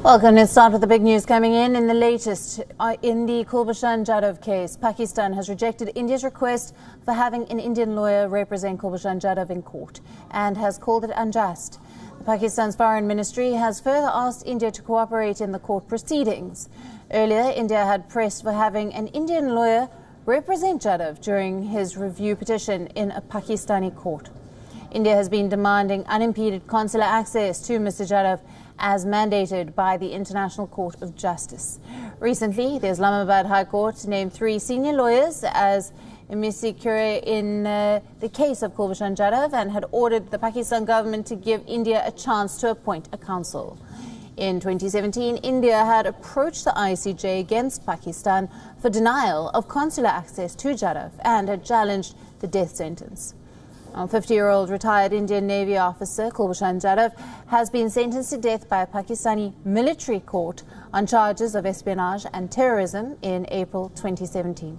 Welcome. Let's start with the big news coming in the latest. In the Kulbhushan Jadhav case, Pakistan has rejected India's request for having an Indian lawyer represent Kulbhushan Jadhav in court and has called it unjust. Pakistan's foreign ministry has further asked India to cooperate in the court proceedings. Earlier, India had pressed for having an Indian lawyer represent Jadhav during his review petition in a Pakistani court. India has been demanding unimpeded consular access to Mr. Jadhav as mandated by the International Court of Justice. Recently, the Islamabad High Court named 3 senior lawyers as amici curiae in the case of Kulbhushan Jadhav and had ordered the Pakistan government to give India a chance to appoint a counsel. In 2017, India had approached the ICJ against Pakistan for denial of consular access to Jadhav and had challenged the death sentence. A 50-year-old retired Indian Navy officer, Kulbhushan Jadhav, has been sentenced to death by a Pakistani military court on charges of espionage and terrorism in April 2017.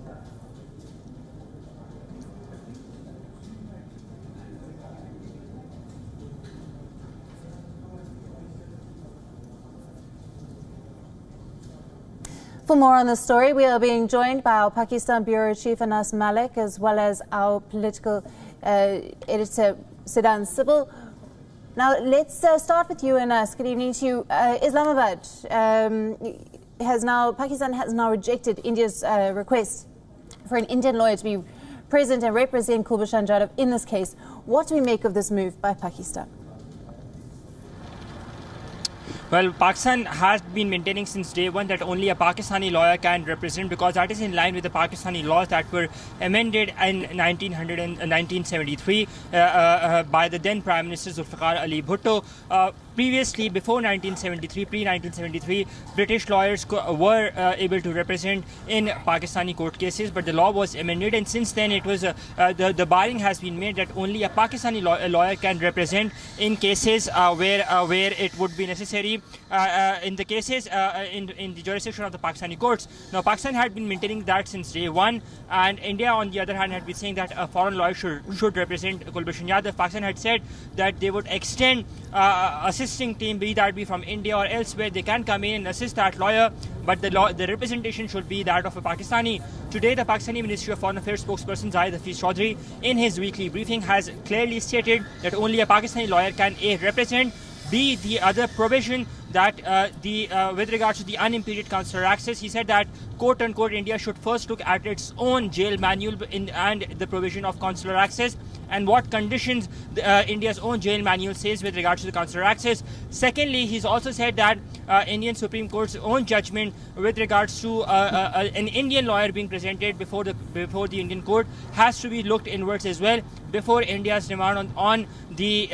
For more on this story, we are being joined by our Pakistan Bureau Chief Anas Malik, as well as our political editor Siddhan Sibal. Now, let's start with you, Anas. Good evening to you. Islamabad Pakistan has now rejected India's request for an Indian lawyer to be present and represent Kulbhushan Jadhav in this case. What do we make of this move by Pakistan? Well, Pakistan has been maintaining since day one that only a Pakistani lawyer can represent, because that is in line with the Pakistani laws that were amended in 1973 by the then Prime Minister Zulfikar Ali Bhutto. Previously, before 1973, pre-1973, British lawyers were able to represent in Pakistani court cases, but the law was amended, and since then it was the barring has been made that only a Pakistani lawyer can represent in cases where it would be necessary in the cases in the jurisdiction of the Pakistani courts. Now, Pakistan had been maintaining that since day one, and India, on the other hand, had been saying that a foreign lawyer should represent Kulbhushan Jadhav. Pakistan had said that they would extend assisting team, be that be from India or elsewhere, they can come in and assist that lawyer, but the representation should be that of a Pakistani. Today, the Pakistani Ministry of Foreign Affairs spokesperson Zahid Hafiz Chaudhry, in his weekly briefing, has clearly stated that only a Pakistani lawyer can A, represent, B, the other provision that with regards to the unimpeded consular access, he said that quote-unquote India should first look at its own jail manual and the provision of consular access and what conditions India's own jail manual says with regards to the consular access. Secondly, he's also said that Indian Supreme Court's own judgment with regards to an Indian lawyer being presented before the Indian court has to be looked inwards as well before India's demand on the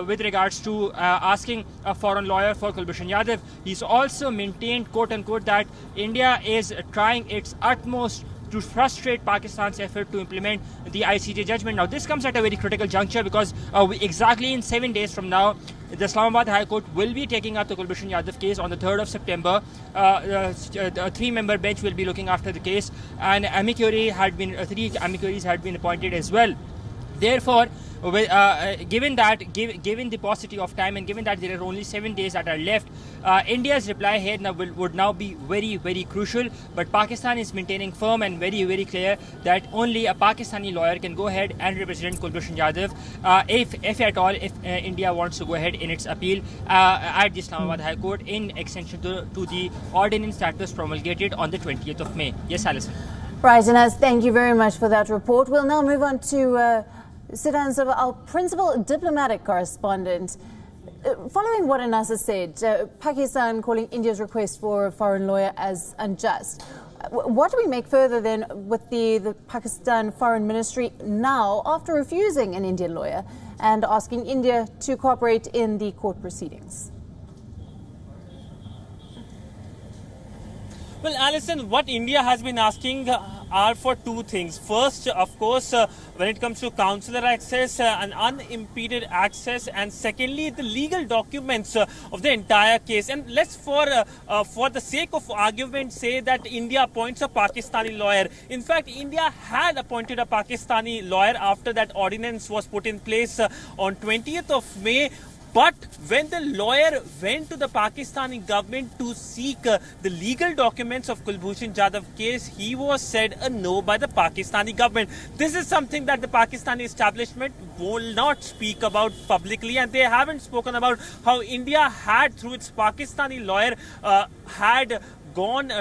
with regards to asking a foreign lawyer for Kulbhushan Jadhav. He's also maintained, quote-unquote, that India is trying its utmost to frustrate Pakistan's effort to implement the ICJ judgment. Now, this comes at a very critical juncture because exactly in 7 days from now, the Islamabad High Court will be taking up the Kulbhushan Jadhav case on the 3rd of September. A 3-member bench will be looking after the case, and 3 amicuries had been appointed as well. Therefore, given the paucity of time and given that there are only 7 days that are left, India's reply here would now be very, very crucial. But Pakistan is maintaining firm and very, very clear that only a Pakistani lawyer can go ahead and represent Kulbhushan Jadhav if at all, if India wants to go ahead in its appeal at the Islamabad High Court in extension to the ordinance that was promulgated on the 20th of May. Yes, Alison. Right, Anas, thank you very much for that report. We'll now move on to Siddhan Sibal, our principal diplomatic correspondent. Following what Anas has said, Pakistan calling India's request for a foreign lawyer as unjust. What do we make further then with the Pakistan Foreign Ministry now after refusing an Indian lawyer and asking India to cooperate in the court proceedings? Well, Alison, what India has been asking are for 2 things. First, of course, when it comes to consular access and unimpeded access, and secondly, the legal documents of the entire case. And let's, for the sake of argument, say that India appoints a Pakistani lawyer. In fact, India had appointed a Pakistani lawyer after that ordinance was put in place on 20th of May. But when the lawyer went to the Pakistani government to seek the legal documents of Kulbhushan Jadhav case, he was said a no by the Pakistani government. This is something that the Pakistani establishment will not speak about publicly, and they haven't spoken about how India had, through its Pakistani lawyer, had gone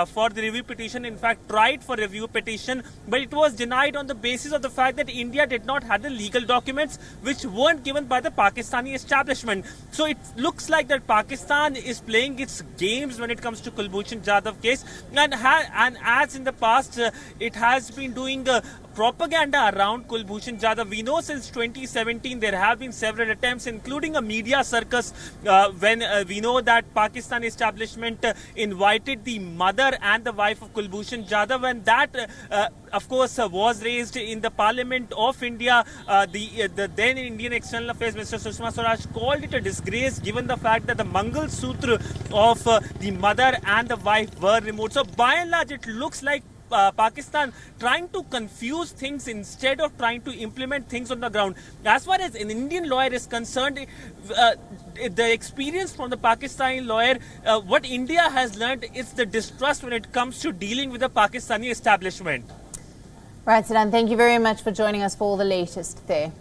for the review petition, in fact tried for review petition, but it was denied on the basis of the fact that India did not have the legal documents which weren't given by the Pakistani establishment. So it looks like that Pakistan is playing its games when it comes to Kulbhushan Jadhav case, and as in the past it has been doing propaganda around Kulbhushan Jadhav. We know since 2017 there have been several attempts, including a media circus, when we know that Pakistan establishment invited the mother and the wife of Kulbhushan Jadhav, and that of course was raised in the Parliament of India. The then Indian External Affairs Minister Sushma Swaraj called it a disgrace, given the fact that the Mangal Sutra of the mother and the wife were removed. So by and large it looks like Pakistan trying to confuse things instead of trying to implement things on the ground. As far as an Indian lawyer is concerned, the experience from the Pakistani lawyer, what India has learned is the distrust when it comes to dealing with the Pakistani establishment. Right, Siddhan, thank you very much for joining us for all the latest there.